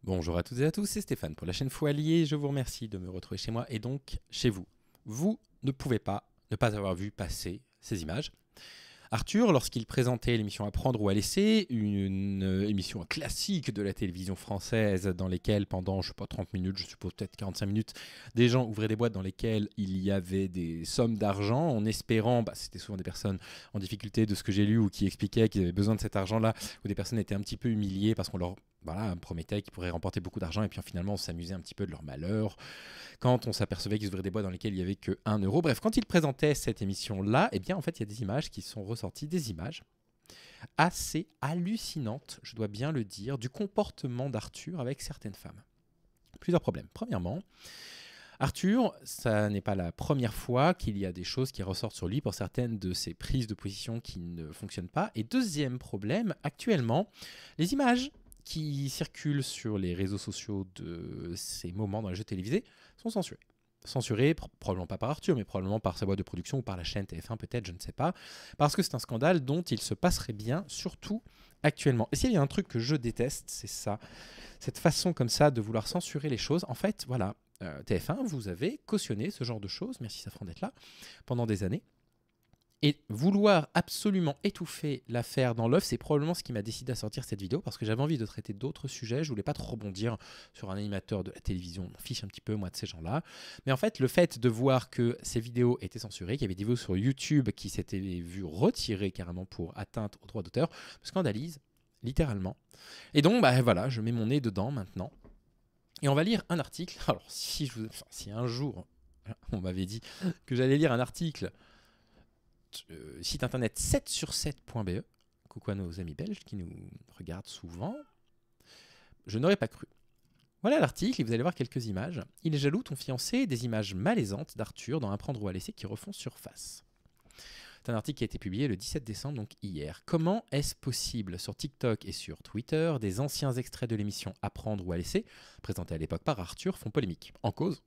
Bonjour à toutes et à tous, c'est Stéphane pour la chaîne Foalier. Je vous remercie de me retrouver chez moi et donc chez vous. Vous ne pouvez pas ne pas avoir vu passer ces images. Arthur, lorsqu'il présentait l'émission Apprendre ou à laisser, une émission classique de la télévision française dans lesquelles pendant, je sais pas, 30 minutes, je suppose peut-être 45 minutes, des gens ouvraient des boîtes dans lesquelles il y avait des sommes d'argent en espérant, c'était souvent des personnes en difficulté de ce que j'ai lu ou qui expliquaient qu'ils avaient besoin de cet argent-là, ou des personnes étaient un petit peu humiliées parce qu'on leur promettait qu'ils pourraient remporter beaucoup d'argent et puis finalement on s'amusait un petit peu de leur malheur. Quand on s'apercevait qu'ils ouvraient des boîtes dans lesquelles il n'y avait que 1 euro. Bref, quand il présentait cette émission-là, eh bien, en fait, il y a des images qui sont ressorties, des images assez hallucinantes, je dois bien le dire, du comportement d'Arthur avec certaines femmes. Plusieurs problèmes. Premièrement, Arthur, ça n'est pas la première fois qu'il y a des choses qui ressortent sur lui pour certaines de ses prises de position qui ne fonctionnent pas. Et deuxième problème, actuellement, les images qui circulent sur les réseaux sociaux de ces moments dans les jeux télévisés sont censurés. Censurés, probablement pas par Arthur, mais probablement par sa boîte de production ou par la chaîne TF1 peut-être, je ne sais pas, parce que c'est un scandale dont il se passerait bien, surtout actuellement. Et s'il y a un truc que je déteste, c'est ça, cette façon comme ça de vouloir censurer les choses. En fait, voilà, TF1, vous avez cautionné ce genre de choses, merci Safran d'être là, pendant des années. Et vouloir absolument étouffer l'affaire dans l'œuf, c'est probablement ce qui m'a décidé à sortir cette vidéo, parce que j'avais envie de traiter d'autres sujets. Je voulais pas trop rebondir sur un animateur de la télévision, on m'en fiche un petit peu moi de ces gens-là. Mais en fait, le fait de voir que ces vidéos étaient censurées, qu'il y avait des vidéos sur YouTube qui s'étaient vues retirées carrément pour atteinte aux droits d'auteur, me scandalise, littéralement. Et donc, voilà, je mets mon nez dedans maintenant. Et on va lire un article. Alors, si un jour, on m'avait dit que j'allais lire un article... site internet 7sur7.be, coucou à nos amis belges qui nous regardent souvent, je n'aurais pas cru. Voilà l'article et vous allez voir quelques images. Il est jaloux, ton fiancé, des images malaisantes d'Arthur dans Apprendre ou à laisser qui refont surface. C'est un article qui a été publié le 17 décembre, donc hier. Comment est-ce possible? Sur TikTok et sur Twitter, des anciens extraits de l'émission Apprendre ou à laisser, présentés à l'époque par Arthur, font polémique. En cause,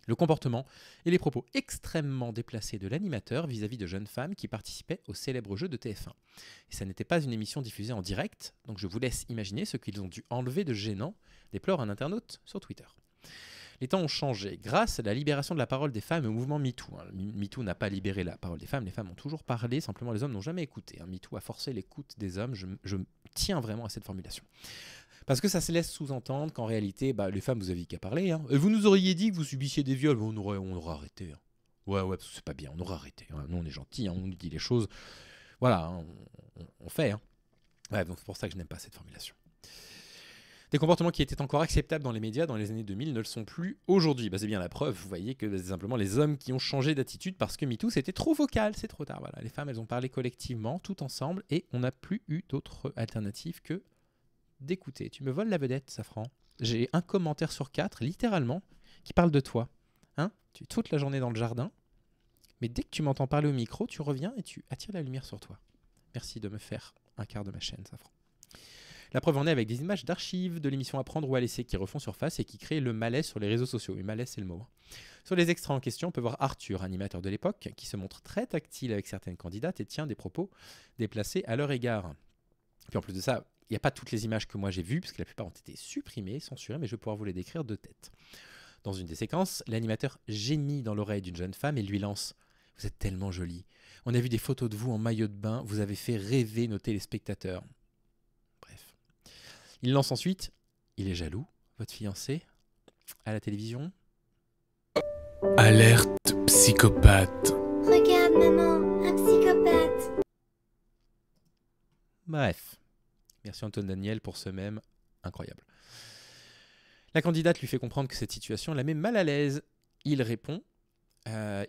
le comportement et les propos extrêmement déplacés de l'animateur vis-à-vis de jeunes femmes qui participaient au célèbre jeu de TF1. Et ça n'était pas une émission diffusée en direct, donc je vous laisse imaginer ce qu'ils ont dû enlever de gênant, déplore un internaute sur Twitter. Les temps ont changé. Grâce à la libération de la parole des femmes et au mouvement MeToo. MeToo n'a pas libéré la parole des femmes, les femmes ont toujours parlé, simplement les hommes n'ont jamais écouté. MeToo a forcé l'écoute des hommes, je tiens vraiment à cette formulation. Parce que ça se laisse sous-entendre qu'en réalité, les femmes, vous aviez qu'à parler. Hein. Et vous nous auriez dit que vous subissiez des viols, on aurait arrêté. Hein. Ouais, parce que c'est pas bien, on aurait arrêté. Hein. Nous, on est gentils, hein, on nous dit les choses. Voilà, hein, on fait. Hein. Ouais, donc c'est pour ça que je n'aime pas cette formulation. Des comportements qui étaient encore acceptables dans les médias dans les années 2000 ne le sont plus aujourd'hui. C'est bien la preuve, vous voyez que c'est simplement les hommes qui ont changé d'attitude parce que MeToo, c'était trop vocal, c'est trop tard. Voilà. Les femmes, elles ont parlé collectivement, tout ensemble, et on n'a plus eu d'autre alternative que d'écouter. Tu me voles la vedette, Safran. J'ai un commentaire sur 4, littéralement, qui parle de toi. Hein, tu es toute la journée dans le jardin, mais dès que tu m'entends parler au micro, tu reviens et tu attires la lumière sur toi. Merci de me faire un quart de ma chaîne, Safran. La preuve en est avec des images d'archives de l'émission Apprendre ou à laisser qui refont surface et qui créent le malaise sur les réseaux sociaux. Et malaise, c'est le mot. Sur les extraits en question, on peut voir Arthur, animateur de l'époque, qui se montre très tactile avec certaines candidates et tient des propos déplacés à leur égard. Puis en plus de ça, il n'y a pas toutes les images que moi j'ai vues, parce que la plupart ont été supprimées, censurées, mais je vais pouvoir vous les décrire de tête. Dans une des séquences, l'animateur gémit dans l'oreille d'une jeune femme et lui lance « Vous êtes tellement jolie. On a vu des photos de vous en maillot de bain, vous avez fait rêver nos téléspectateurs. » Bref. Il lance ensuite « Il est jaloux, votre fiancé, à la télévision. » Alerte psychopathe. Regarde maman, un psychopathe. Bref. Merci Antoine Daniel pour ce mème incroyable. La candidate lui fait comprendre que cette situation la met mal à l'aise. Il répond, elle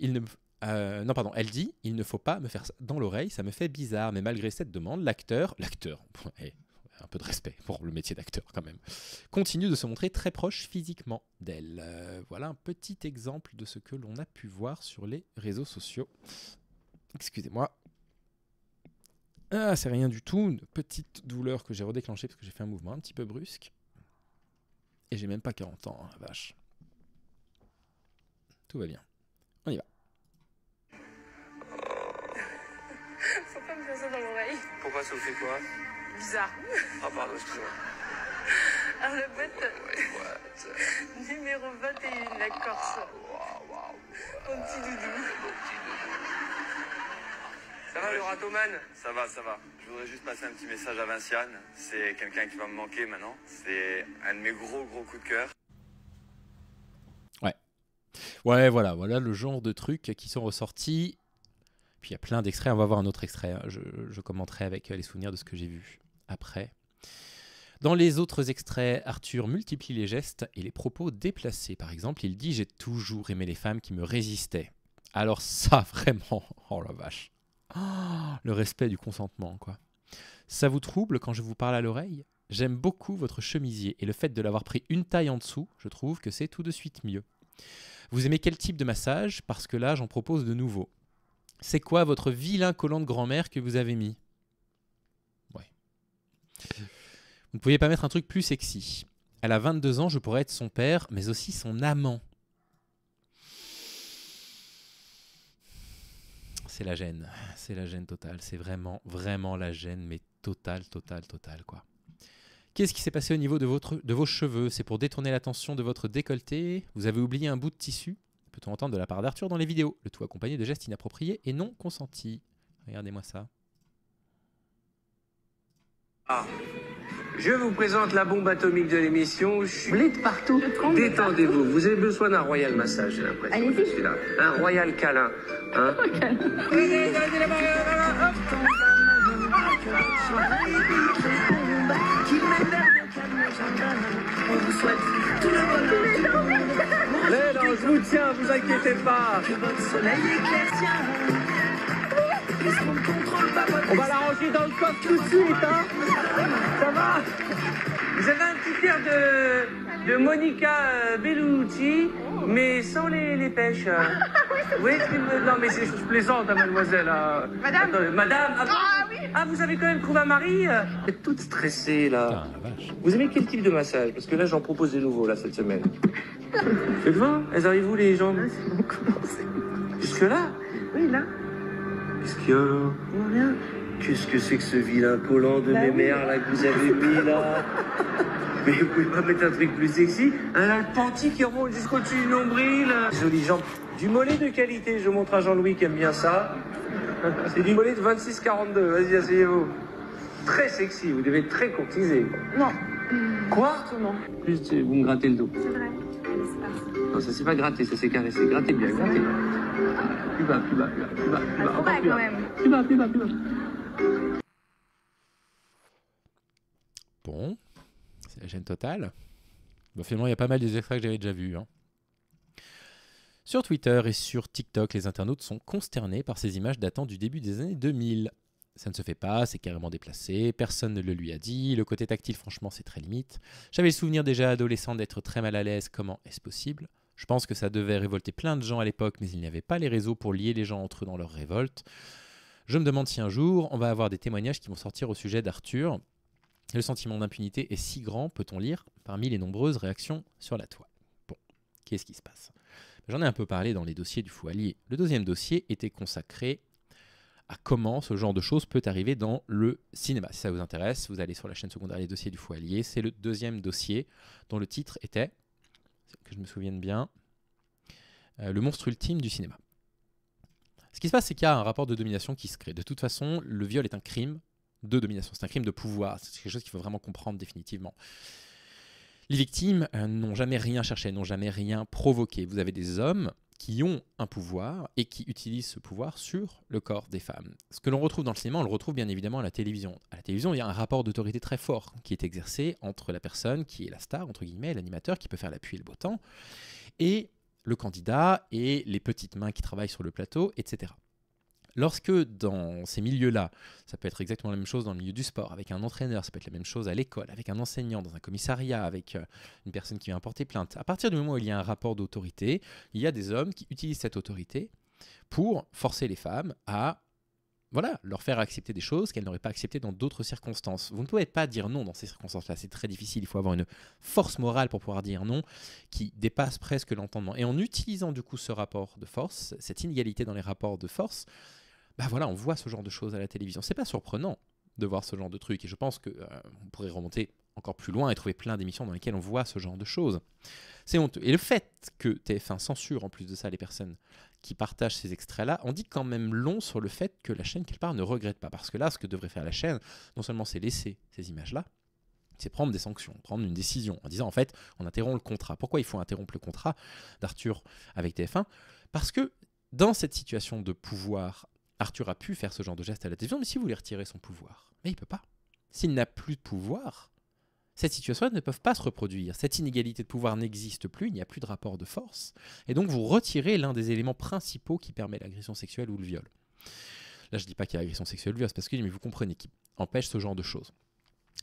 dit, il ne faut pas me faire ça dans l'oreille, ça me fait bizarre. Mais malgré cette demande, l'acteur, un peu de respect pour le métier d'acteur quand même, continue de se montrer très proche physiquement d'elle. Voilà un petit exemple de ce que l'on a pu voir sur les réseaux sociaux. Excusez-moi. Ah, c'est rien du tout, une petite douleur que j'ai redéclenchée parce que j'ai fait un mouvement un petit peu brusque. Et j'ai même pas 40 ans, hein, la vache. Tout va bien. On y va. Faut pas me faire ça dans l'oreille. Pourquoi ça vous fait quoi? Bizarre. Ah pardon, excusez-moi. Alors le fait, Atoman? Ça va, ça va. Je voudrais juste passer un petit message à Vinciane. C'est quelqu'un qui va me manquer maintenant. C'est un de mes gros coups de cœur. Ouais, voilà le genre de trucs qui sont ressortis. Puis il y a plein d'extraits, on va voir un autre extrait. Hein. Je commenterai avec les souvenirs de ce que j'ai vu après. Dans les autres extraits, Arthur multiplie les gestes et les propos déplacés. Par exemple, il dit « J'ai toujours aimé les femmes qui me résistaient ». Alors ça, vraiment, oh la vache. Oh, le respect du consentement, quoi. Ça vous trouble quand je vous parle à l'oreille? J'aime beaucoup votre chemisier et le fait de l'avoir pris une taille en dessous, je trouve que c'est tout de suite mieux. Vous aimez quel type de massage? Parce que là, j'en propose de nouveaux. C'est quoi votre vilain collant de grand-mère que vous avez mis? Ouais. Vous ne pouviez pas mettre un truc plus sexy. Elle a 22 ans, je pourrais être son père, mais aussi son amant. C'est la gêne totale. C'est vraiment la gêne, mais totale, quoi. Qu'est-ce qui s'est passé au niveau de vos cheveux? C'est pour détourner l'attention de votre décolleté? Vous avez oublié un bout de tissu? Peut-on entendre de la part d'Arthur dans les vidéos? Le tout accompagné de gestes inappropriés et non consentis. Regardez-moi ça. Ah. Je vous présente la bombe atomique de l'émission. Je suis blé de partout. Détendez-vous. Vous avez besoin d'un royal massage, j'ai l'impression. Allez-y. Celui-là. Un royal câlin. Hein? Mais non, je vous tiens, vous inquiétez pas. On va la ranger dans le coffre tout de suite, hein. Ça va? Vous avez un petit air de Monica Bellucci, mais sans les pêches. Oui, non, mais je plaisante, hein, mademoiselle. Madame. Attendez, madame. Ah oui. Ah, vous avez quand même trouvé un mari? Vous êtes toute stressée, là. Putain, la vache. Vous aimez quel type de massage? Parce que là, j'en propose des nouveaux, là, cette semaine. Faites voir, elles arrivent où, les jambes? Jusque-là? Oui, là. Qu'est-ce qu'il y a? Rien. Qu'est-ce que c'est que ce vilain collant de mes mères, là, que vous avez mis, là? Mais vous pouvez pas mettre un truc plus sexy? Un alpenti qui remonte jusqu'au-dessus du nombril. Jolies jambes. Du mollet de qualité, je montre à Jean-Louis qui aime bien ça. C'est du mollet de 26,42. Vas-y, asseyez-vous. Très sexy, vous devez être très courtisé. Non. Quoi? Non. Juste, vous me grattez le dos. C'est vrai. Allez, c'est parti. Non, ça c'est pas gratter, ça c'est caresser. Grattez bien, grattez bien. Plus bas, plus bas, plus bas, plus bas, plus bas. Ah, Encore ouais, plus quand bas. même. Plus bas, plus bas, plus bas. Bon, c'est la gêne totale. Bon, finalement, il y a pas mal des extraits que j'avais déjà vus. Hein. Sur Twitter et sur TikTok, les internautes sont consternés par ces images datant du début des années 2000. Ça ne se fait pas, c'est carrément déplacé, personne ne le lui a dit, le côté tactile, franchement, c'est très limite. J'avais le souvenir déjà adolescent d'être très mal à l'aise, comment est-ce possible? Je pense que ça devait révolter plein de gens à l'époque, mais il n'y avait pas les réseaux pour lier les gens entre eux dans leur révolte. Je me demande si un jour, on va avoir des témoignages qui vont sortir au sujet d'Arthur. Le sentiment d'impunité est si grand, peut-on lire, parmi les nombreuses réactions sur la toile. Bon, qu'est-ce qui se passe? J'en ai un peu parlé dans les dossiers du Fou Allié. Le deuxième dossier était consacré à comment ce genre de choses peut arriver dans le cinéma. Si ça vous intéresse, vous allez sur la chaîne secondaire Les Dossiers du Fou Allié. C'est le deuxième dossier dont le titre était, que je me souvienne bien, Le monstre ultime du cinéma. Ce qui se passe, c'est qu'il y a un rapport de domination qui se crée. De toute façon, le viol est un crime de domination. C'est un crime de pouvoir. C'est quelque chose qu'il faut vraiment comprendre définitivement. Les victimes n'ont jamais rien cherché, n'ont jamais rien provoqué. Vous avez des hommes qui ont un pouvoir et qui utilisent ce pouvoir sur le corps des femmes. Ce que l'on retrouve dans le cinéma, on le retrouve bien évidemment à la télévision. À la télévision, il y a un rapport d'autorité très fort qui est exercé entre la personne qui est la star, entre guillemets, l'animateur qui peut faire la pluie et le beau temps, et le candidat et les petites mains qui travaillent sur le plateau, etc. Lorsque dans ces milieux-là, ça peut être exactement la même chose dans le milieu du sport, avec un entraîneur, ça peut être la même chose à l'école, avec un enseignant, dans un commissariat, avec une personne qui vient porter plainte. À partir du moment où il y a un rapport d'autorité, il y a des hommes qui utilisent cette autorité pour forcer les femmes à leur faire accepter des choses qu'elles n'auraient pas acceptées dans d'autres circonstances. Vous ne pouvez pas dire non dans ces circonstances-là, c'est très difficile, il faut avoir une force morale pour pouvoir dire non qui dépasse presque l'entendement. Et en utilisant du coup ce rapport de force, cette inégalité dans les rapports de force, on voit ce genre de choses à la télévision. C'est pas surprenant de voir ce genre de trucs et je pense qu'on pourrait remonter encore plus loin et trouver plein d'émissions dans lesquelles on voit ce genre de choses. C'est honteux. Et le fait que TF1 censure en plus de ça les personnes qui partagent ces extraits-là en dit quand même long sur le fait que la chaîne, quelque part, ne regrette pas. Parce que là, ce que devrait faire la chaîne, non seulement c'est laisser ces images-là, c'est prendre des sanctions, prendre une décision en disant en fait, on interrompt le contrat. Pourquoi il faut interrompre le contrat d'Arthur avec TF1 ? Parce que dans cette situation de pouvoir, Arthur a pu faire ce genre de geste à la télévision, mais si vous voulez retirer son pouvoir, mais il ne peut pas. S'il n'a plus de pouvoir, cette situation ne peut pas se reproduire. Cette inégalité de pouvoir n'existe plus, il n'y a plus de rapport de force. Et donc vous retirez l'un des éléments principaux qui permet l'agression sexuelle ou le viol. Là, je ne dis pas qu'il y a agression sexuelle ou viol, c'est parce que mais vous comprenez, qui empêche ce genre de choses.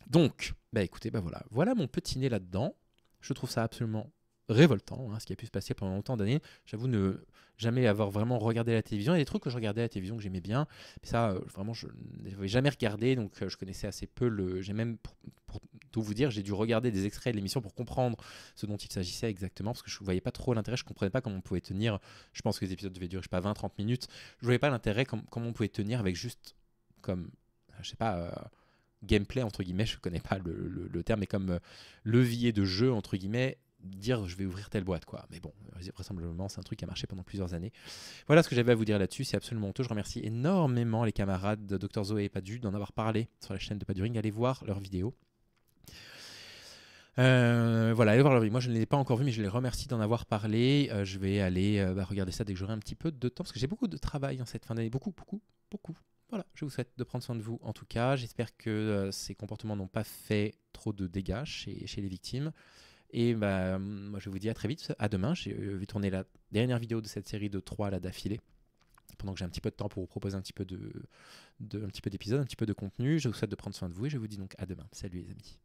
Donc, écoutez, voilà mon petit nez là-dedans. Je trouve ça absolument révoltant, ce qui a pu se passer pendant longtemps d'années. J'avoue ne jamais avoir vraiment regardé la télévision. Il y a des trucs que je regardais à la télévision que j'aimais bien, mais ça, vraiment, je n'avais jamais regardé, donc je connaissais assez peu j'ai même, pour tout vous dire, j'ai dû regarder des extraits de l'émission pour comprendre ce dont il s'agissait exactement, parce que je ne voyais pas trop l'intérêt, je ne comprenais pas comment on pouvait tenir, je pense que les épisodes devaient durer, je sais pas, 20-30 minutes, je ne voyais pas l'intérêt, comment on pouvait tenir avec juste, comme, je sais pas... gameplay entre guillemets, je connais pas le terme, mais comme levier de jeu entre guillemets, dire je vais ouvrir telle boîte quoi. Mais bon, vraisemblablement c'est un truc qui a marché pendant plusieurs années. Voilà ce que j'avais à vous dire là-dessus, c'est absolument honteux. Je remercie énormément les camarades de Dr Zoé et Padu d'en avoir parlé sur la chaîne de Paduring. Allez voir leurs vidéos. Voilà, allez voir leur vidéo. Moi je ne les ai pas encore vus, mais je les remercie d'en avoir parlé. Je vais aller regarder ça dès que j'aurai un petit peu de temps, parce que j'ai beaucoup de travail en cette fin d'année, beaucoup. Voilà, je vous souhaite de prendre soin de vous en tout cas. J'espère que ces comportements n'ont pas fait trop de dégâts chez les victimes. Et moi je vous dis à très vite, à demain. Je vais tourner la dernière vidéo de cette série de 3 là d'affilée, pendant que j'ai un petit peu de temps pour vous proposer un petit peu d'épisodes, un petit peu de contenu. Je vous souhaite de prendre soin de vous et je vous dis donc à demain. Salut les amis.